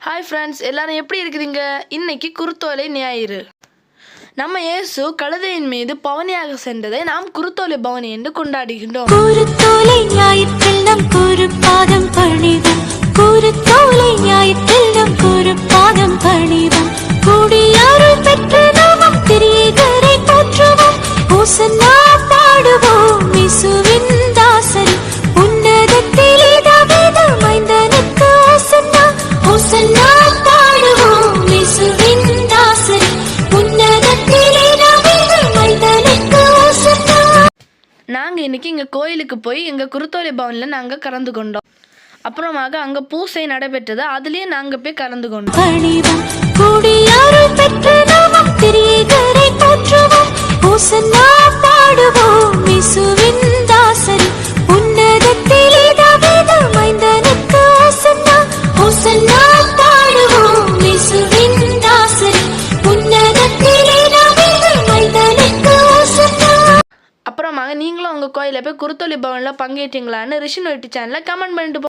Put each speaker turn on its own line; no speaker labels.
Hi friends, எல்லாரும் எப்படி இருக்கிறீங்க? இன்னைக்கு குருத்தோலை ஞாயிறு. நம்ம இயேசு கழுதையின் மீது பவனியாக சென்றதை நாம் குருத்தோலை பவனி என்று கொண்டாடுகின்றோம்.
குருத்தோலை ஞாயிற்றில் நம் குருபாதம் பணிவோம். குருத்தோலை ஞாயிற்றில் நம் குருபாதம் பணிவோம். கூடியாருள் பெற்று நாமும் திரியேகரை போற்றுவோம். ஓசன்னா பாடுவோம் இயேசுவின் தாசரே. உன்னதத்திலே தாவீது மைந்தனுக்கு ஓசன்னா. ஓசன்னா பாடுவோம் இயேசுவின் தாசரே. உன்னதத்திலே தாவீது மைந்தனுக்கு ஓசன்னா.
நாங்கள் இன்னைக்கு இங்கே கோயிலுக்கு போய் எங்கள் குருத்தோலை பவனில் நாங்கள் கலந்து கொண்டோம். அப்புறமாக அங்கே பூசை நடைபெற்றது, அதுலேயே நாங்கள் போய் கலந்து கொண்டோம்.
பணிவோம். கூடியாருள் பெற்று நாமும் திரியேகரை போற்றுவோம். ஓசன்னா பாடுவோம் இயேசுவின் தாசரே. உன்னதத்திலே தாவீது மைந்தனுக்கு ஓசன்னா. ஓசன்னா பாடுவோம் இயேசுவின் தாசரே. உன்னதத்திலே தாவீது மைந்தனுக்கு ஓசன்னா.
அப்புறமாக நீங்களும் உங்கள் கோயிலில் போய் குருத்தோலை பவனில் பங்கேற்றீங்களான்னு ரிஷி நோட்டி சேனலில் கமெண்ட் பண்ணிட்டு